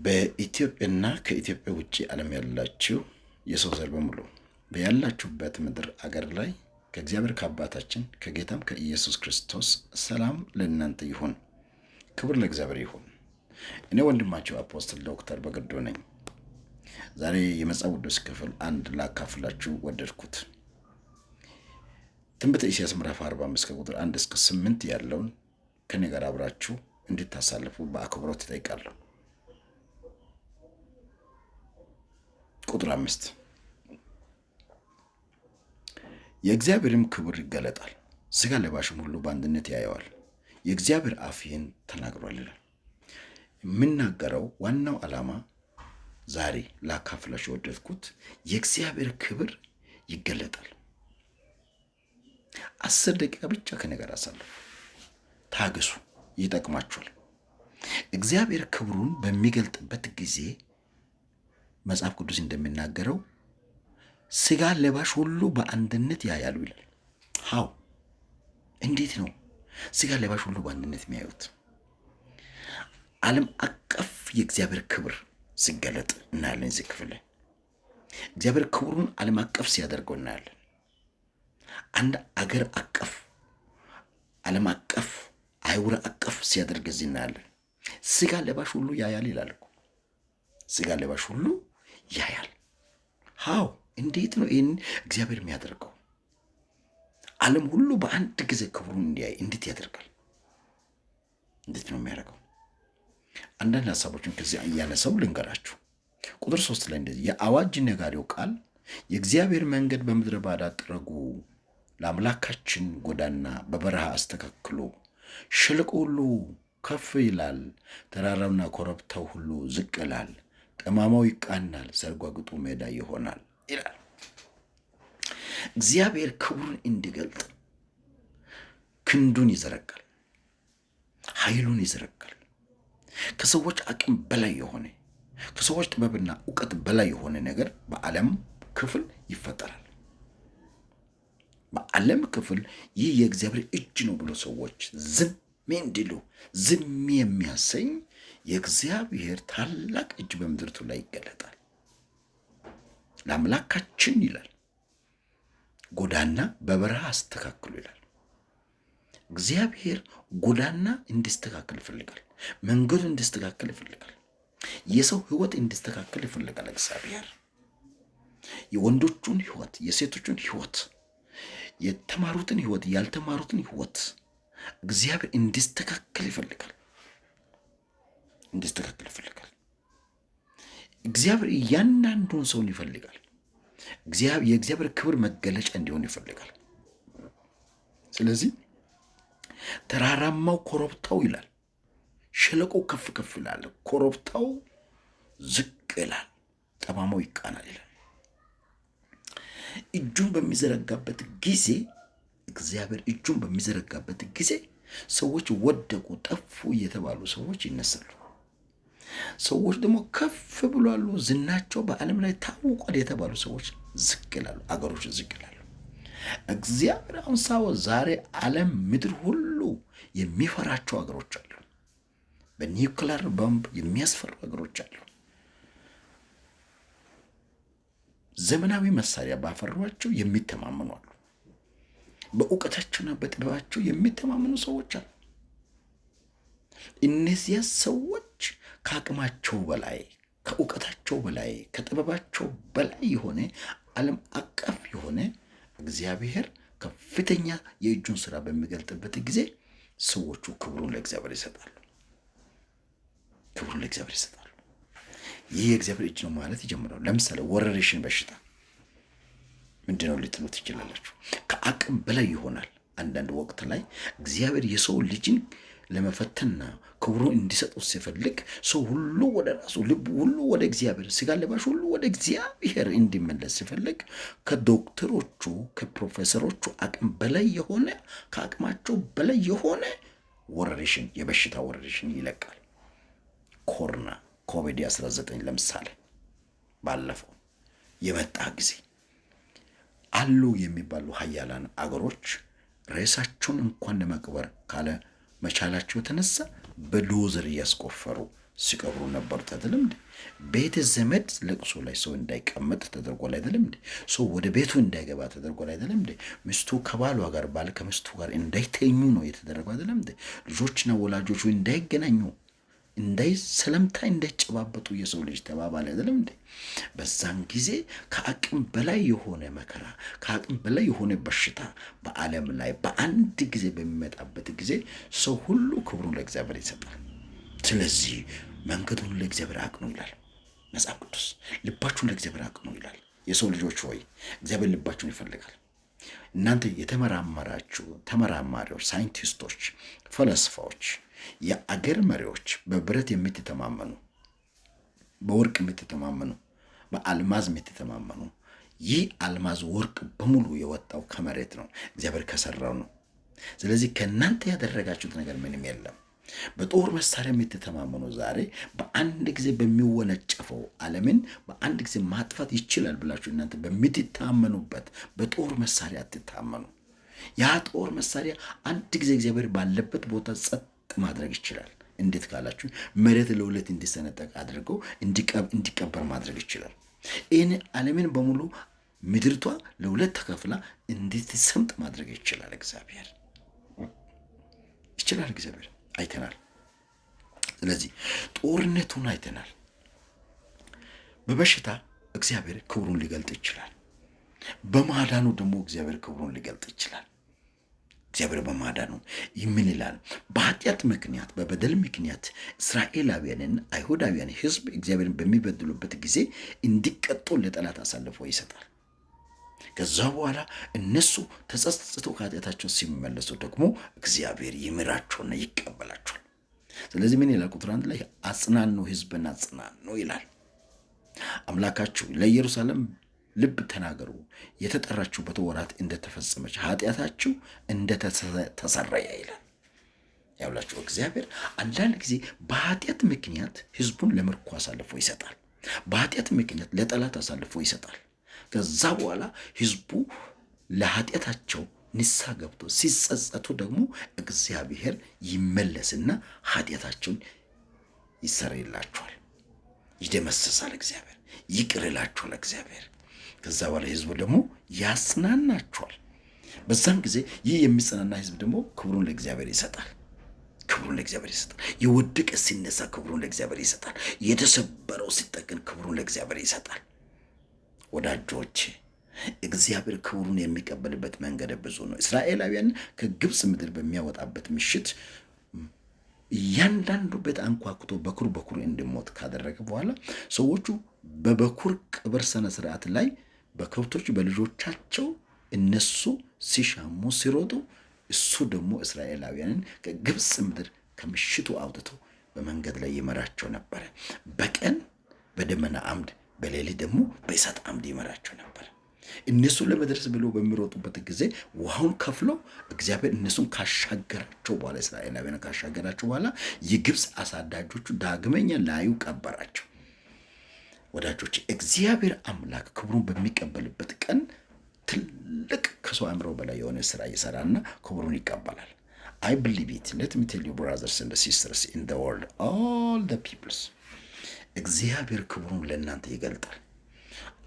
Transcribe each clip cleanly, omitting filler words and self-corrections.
በኢትዮጵያና ከኢትዮጵያ ውጪ ዓለም ያላችሁ የሰው ዘር በሙሉ በያላችሁበት ምድር አገር ላይ ከእግዚአብሔር ከአባታችን ከጌታም ከኢየሱስ ክርስቶስ ሰላም ለእናንተ ይሁን። ክብር ለእግዚአብሔር ይሁን። እኔ ወንድማችሁ አፖስትል ዶክተር በግዶ ነኝ። ዛሬ የመጽሐፍ ቅዱስ ክፍል አንድ ላካፍላችሁ ወደድኩት። ትንቢተ ኢሳይያስ ምዕራፍ 45 ከቁጥር 1 እስከ 8 ያለውን ከኔ ጋር አብራችሁ እንድታሳልፉ በአክብሮት እጠይቃለሁ። ቁጥር 5 የእግዚአብሔርም ክብር ይገለጣል፣ ሥጋ ለባሽም ሁሉ በአንድነት ያየዋል። የእግዚአብሔር አፍ ይህን ተናግሯል ይላል። የምናገረው ዋናው ዓላማ ዛሬ ላካፍላችሁ የወደድኩት የእግዚአብሔር ክብር ይገለጣል። 10 ደቂቃ ብቻ ከነገር አሳልፉ፣ ታገሱ፣ ይጠቅማችኋል። እግዚአብሔር ክብሩን በሚገልጥበት ጊዜ መጽሐፍ ቅዱስ እንደሚናገረው ሥጋ ለባሽ ሁሉ በአንድነት ያያሉ ይላል። ሃው እንዴት ነው ሥጋ ለባሽ ሁሉ በአንድነት የሚያዩት? ዓለም አቀፍ የእግዚአብሔር ክብር ሲገለጥ እናያለን። እዚህ ክፍል ላይ እግዚአብሔር ክብሩን ዓለም አቀፍ ሲያደርገው እናያለን። አንድ አገር አቀፍ፣ ዓለም አቀፍ፣ አይውረ አቀፍ ሲያደርግ እዚህ እናያለን። ሥጋ ለባሽ ሁሉ ያያል ይላል እኮ። ሥጋ ለባሽ ሁሉ ያያል። ሃው እንዴት ነው ይህን እግዚአብሔር የሚያደርገው? ዓለም ሁሉ በአንድ ጊዜ ክብሩን እንዲያይ እንዴት ያደርጋል? እንዴት ነው የሚያደርገው? አንዳንድ ሀሳቦችን ከዚህ እያነሳው ልንገራችሁ። ቁጥር 3 ላይ እንደዚህ የአዋጅ ነጋሪው ቃል የእግዚአብሔር መንገድ በምድረ ባዳ ጥረጉ፣ ለአምላካችን ጎዳና በበረሃ አስተካክሉ። ሸለቆ ሁሉ ከፍ ይላል፣ ተራራውና ኮረብታው ሁሉ ዝቅ ይላል። ጠማማው ይቃናል፣ ሰርጓግጡ ሜዳ ይሆናል ይላል። እግዚአብሔር ክብሩን እንዲገልጥ ክንዱን ይዘረጋል፣ ኃይሉን ይዘረጋል። ከሰዎች አቅም በላይ የሆነ ከሰዎች ጥበብና እውቀት በላይ የሆነ ነገር በዓለም ክፍል ይፈጠራል። በዓለም ክፍል ይህ የእግዚአብሔር እጅ ነው ብሎ ሰዎች ዝም እንዲሉ ዝም የሚያሰኝ የእግዚአብሔር ታላቅ እጅ በምድርቱ ላይ ይገለጣል። ለአምላካችን ይላል ጎዳና በበረሃ አስተካክሉ ይላል። እግዚአብሔር ጎዳና እንዲስተካከል ይፈልጋል። መንገዱ እንዲስተካከል ይፈልጋል። የሰው ሕይወት እንዲስተካከል ይፈልጋል። እግዚአብሔር የወንዶቹን ሕይወት፣ የሴቶቹን ሕይወት፣ የተማሩትን ሕይወት፣ ያልተማሩትን ሕይወት እግዚአብሔር እንዲስተካከል ይፈልጋል። እንዲስተካከል ይፈልጋል። እግዚአብሔር እያንዳንዱን ሰውን ይፈልጋል። የእግዚአብሔር ክብር መገለጫ እንዲሆን ይፈልጋል። ስለዚህ ተራራማው ኮረብታው ይላል፣ ሸለቆው ከፍ ከፍ ይላል፣ ኮረብታው ዝቅ ይላል፣ ጠማማው ይቃናል ይላል። እጁን በሚዘረጋበት ጊዜ እግዚአብሔር እጁን በሚዘረጋበት ጊዜ ሰዎች ወደቁ፣ ጠፉ የተባሉ ሰዎች ይነሳሉ። ሰዎች ደግሞ ከፍ ብሏሉ፣ ዝናቸው በዓለም ላይ ታውቋል የተባሉ ሰዎች ዝቅ ይላሉ፣ አገሮች ዝቅ ይላሉ። እግዚአብሔር አሁን ዛሬ ዓለም ምድር ሁሉ የሚፈራቸው አገሮች አሉ። በኒውክሌር ቦምብ የሚያስፈሩ አገሮች አሉ። ዘመናዊ መሳሪያ ባፈሯቸው የሚተማመኑ አሉ። በእውቀታቸውና በጥበባቸው የሚተማመኑ ሰዎች አሉ። እነዚያ ሰዎች ከአቅማቸው በላይ፣ ከእውቀታቸው በላይ፣ ከጥበባቸው በላይ የሆነ ዓለም አቀፍ የሆነ እግዚአብሔር ከፍተኛ የእጁን ስራ በሚገልጥበት ጊዜ ሰዎቹ ክብሩን ለእግዚአብሔር ይሰጣሉ። ክብሩን ለእግዚአብሔር ይሰጣሉ። ይህ የእግዚአብሔር እጅ ነው ማለት ይጀምራሉ። ለምሳሌ ወረርሽኝ በሽታ ምንድነው ልትሉ ትችላላችሁ። ከአቅም በላይ ይሆናል። አንዳንድ ወቅት ላይ እግዚአብሔር የሰው ልጅን ለመፈተንና ክብሩን እንዲሰጠው ሲፈልግ ሰው ሁሉ ወደ ራሱ፣ ልቡ ሁሉ ወደ እግዚአብሔር፣ ሥጋ ለባሽ ሁሉ ወደ እግዚአብሔር እንዲመለስ ሲፈልግ ከዶክተሮቹ ከፕሮፌሰሮቹ አቅም በላይ የሆነ ከአቅማቸው በላይ የሆነ ወረርሽኝ፣ የበሽታ ወረርሽኝ ይለቃል። ኮሮና ኮቪድ-19 ለምሳሌ ባለፈው የመጣ ጊዜ አሉ የሚባሉ ሀያላን አገሮች ሬሳቸውን እንኳን ለመቅበር ካለ መቻላቸው የተነሳ በዶዘር እያስቆፈሩ ሲቀብሩ ነበሩት አይደለም እንዴ? ቤተ ዘመድ ለቅሶ ላይ ሰው እንዳይቀመጥ ተደርጓል አይደለም እንዴ? ሰው ወደ ቤቱ እንዳይገባ ተደርጓል አይደለም እንዴ? ሚስቱ ከባሏ ጋር፣ ባል ከሚስቱ ጋር እንዳይተኙ ነው የተደረገው አይደለም እንዴ? ልጆችና ወላጆቹ እንዳይገናኙ፣ ሰላምታ እንዳይጨባበጡ የሰው ልጅ ተባባለ አይደለም እንዴ? በዛን ጊዜ ከአቅም በላይ የሆነ መከራ፣ ከአቅም በላይ የሆነ በሽታ በዓለም ላይ በአንድ ጊዜ በሚመጣበት ጊዜ ሰው ሁሉ ክብሩን ለእግዚአብሔር ይሰጣል። ስለዚህ መንገዱን ለእግዚአብሔር አቅኑ ይላል መጽሐፍ ቅዱስ። ልባችሁን ለእግዚአብሔር አቅኑ ይላል። የሰው ልጆች ሆይ እግዚአብሔር ልባችሁን ይፈልጋል። እናንተ የተመራመራችሁ ተመራማሪዎች፣ ሳይንቲስቶች፣ ፈለስፋዎች፣ የአገር መሪዎች፣ በብረት የምትተማመኑ፣ በወርቅ የምትተማመኑ፣ በአልማዝ የምትተማመኑ፣ ይህ አልማዝ ወርቅ በሙሉ የወጣው ከመሬት ነው፣ እግዚአብሔር ከሰራው ነው። ስለዚህ ከእናንተ ያደረጋችሁት ነገር ምንም የለም። በጦር መሳሪያ የምትተማመኑ ዛሬ በአንድ ጊዜ በሚወነጨፈው ዓለምን በአንድ ጊዜ ማጥፋት ይችላል ብላችሁ እናንተ በምትታመኑበት በጦር መሳሪያ አትታመኑ። ያ ጦር መሳሪያ አንድ ጊዜ እግዚአብሔር ባለበት ቦታ ጸጥ ማድረግ ይችላል። እንዴት ካላችሁ መሬት ለሁለት እንዲሰነጠቅ አድርገው እንዲቀበር ማድረግ ይችላል። ይህን ዓለምን በሙሉ ምድርቷ ለሁለት ተከፍላ እንድትሰምጥ ማድረግ ይችላል። እግዚአብሔር ይችላል። እግዚአብሔር አይተናል። ስለዚህ ጦርነቱን አይተናል። በበሽታ እግዚአብሔር ክብሩን ሊገልጥ ይችላል። በማዳኑ ደግሞ እግዚአብሔር ክብሩን ሊገልጥ ይችላል። እግዚአብሔር በማዳኑ ምን ይላል? በኃጢአት ምክንያት በበደል ምክንያት እስራኤላውያንን አይሁዳውያን ሕዝብ እግዚአብሔርን በሚበድሉበት ጊዜ እንዲቀጡ ለጠላት አሳልፎ ይሰጣል። ከዛ በኋላ እነሱ ተጸጽተው ከኃጢአታቸው ሲመለሱ ደግሞ እግዚአብሔር ይምራቸውና ይቀበላቸዋል። ስለዚህ ምን ይላል? ቁጥር 1 ላይ አጽናኑ፣ ሕዝብን አጽናኑ ይላል። አምላካችሁ ለኢየሩሳሌም ልብ ተናገሩ፣ የተጠራችሁበት ወራት እንደተፈጸመች ኃጢአታችሁ እንደተሰረየ ይላል። ያውላችሁ እግዚአብሔር አንዳንድ ጊዜ በኃጢአት ምክንያት ሕዝቡን ለምርኮ አሳልፎ ይሰጣል። በኃጢአት ምክንያት ለጠላት አሳልፎ ይሰጣል። ከዛ በኋላ ሕዝቡ ለኃጢአታቸው ንስሐ ገብቶ ሲጸጸቱ ደግሞ እግዚአብሔር ይመለስና ኃጢአታቸውን ይሰረይላቸዋል፣ ይደመስሳል። እግዚአብሔር ይቅር ይላቸዋል። እግዚአብሔር ከዛ በኋላ ሕዝቡ ደግሞ ያጽናናቸዋል። በዛም ጊዜ ይህ የሚጽናና ሕዝብ ደግሞ ክብሩን ለእግዚአብሔር ይሰጣል። ክብሩን ለእግዚአብሔር ይሰጣል። የወደቀ ሲነሳ ክብሩን ለእግዚአብሔር ይሰጣል። የተሰበረው ሲጠገን ክብሩን ለእግዚአብሔር ይሰጣል። ወዳጆች እግዚአብሔር ክብሩን የሚቀበልበት መንገድ ብዙ ነው። እስራኤላውያን ከግብፅ ምድር በሚያወጣበት ምሽት እያንዳንዱ ቤት አንኳኩቶ በኩር እንዲሞት ካደረገ በኋላ ሰዎቹ በበኩር ቅብር ስነ ስርዓት ላይ በከብቶች በልጆቻቸው እነሱ ሲሻሙ ሲሮጡ፣ እሱ ደግሞ እስራኤላውያንን ከግብፅ ምድር ከምሽቱ አውጥቶ በመንገድ ላይ ይመራቸው ነበረ። በቀን በደመና አምድ፣ በሌሊት ደግሞ በእሳት አምድ ይመራቸው ነበር። እነሱ ለመድረስ ብሎ በሚሮጡበት ጊዜ ውሃውን ከፍሎ እግዚአብሔር እነሱን ካሻገራቸው በኋላ እስራኤላውያን ካሻገራቸው በኋላ የግብፅ አሳዳጆቹ ዳግመኛ ላዩ ቀበራቸው። ወዳጆች እግዚአብሔር አምላክ ክብሩን በሚቀበልበት ቀን ትልቅ ከሰው አእምሮ በላይ የሆነ ስራ ይሰራና ክብሩን ይቀበላል። I believe it. Let me tell you brothers and sisters in the world, all the peoples, እግዚአብሔር ክብሩን ለእናንተ ይገልጣል።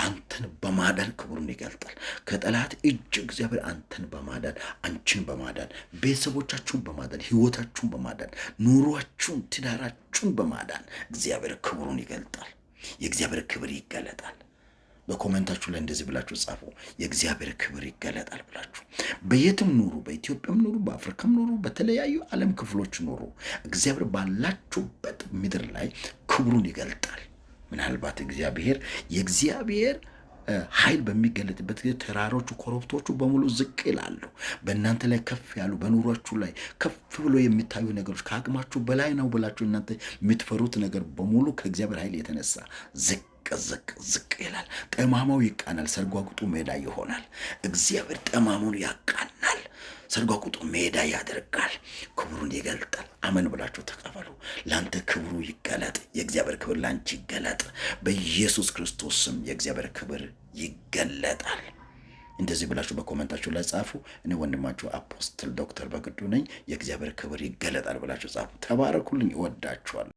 አንተን በማዳን ክብሩን ይገልጣል። ከጠላት እጅ እግዚአብሔር አንተን በማዳን አንቺን በማዳን ቤተሰቦቻችሁን በማዳን ህይወታችሁን በማዳን ኑሯችሁን ትዳራችሁን በማዳን እግዚአብሔር ክብሩን ይገልጣል። የእግዚአብሔር ክብር ይገለጣል። በኮሜንታችሁ ላይ እንደዚህ ብላችሁ ጻፉ፣ የእግዚአብሔር ክብር ይገለጣል ብላችሁ። በየትም ኑሩ፣ በኢትዮጵያም ኑሩ፣ በአፍሪካም ኑሩ፣ በተለያዩ ዓለም ክፍሎች ኑሩ፣ እግዚአብሔር ባላችሁበት ምድር ላይ ክብሩን ይገልጣል። ምናልባት የእግዚአብሔር ኃይል በሚገለጥበት ጊዜ ተራሮቹ ኮረብቶቹ በሙሉ ዝቅ ይላሉ። በእናንተ ላይ ከፍ ያሉ በኑሯችሁ ላይ ከፍ ብሎ የሚታዩ ነገሮች ከአቅማችሁ በላይ ነው ብላችሁ እናንተ የምትፈሩት ነገር በሙሉ ከእግዚአብሔር ኃይል የተነሳ ዝቅ ይላል። ጠማማው ይቃናል፣ ሰርጓጉጡ ሜዳ ይሆናል። እግዚአብሔር ጠማሙን ያቃናል፣ ሰርጓጉጡ ሜዳ ያደርጋል፣ ክብሩን ይገልጣል። አመን ብላችሁ ተቀበሉ። ለአንተ ክብሩ ይገለጥ፣ የእግዚአብሔር ክብር ለአንቺ ይገለጥ። በኢየሱስ ክርስቶስ ስም የእግዚአብሔር ክብር ይገለጣል። እንደዚህ ብላችሁ በኮመንታችሁ ላይ ጻፉ። እኔ ወንድማችሁ አፖስትል ዶክተር በግዱ ነኝ። የእግዚአብሔር ክብር ይገለጣል ብላችሁ ጻፉ። ተባረኩልኝ። እወዳችኋለሁ።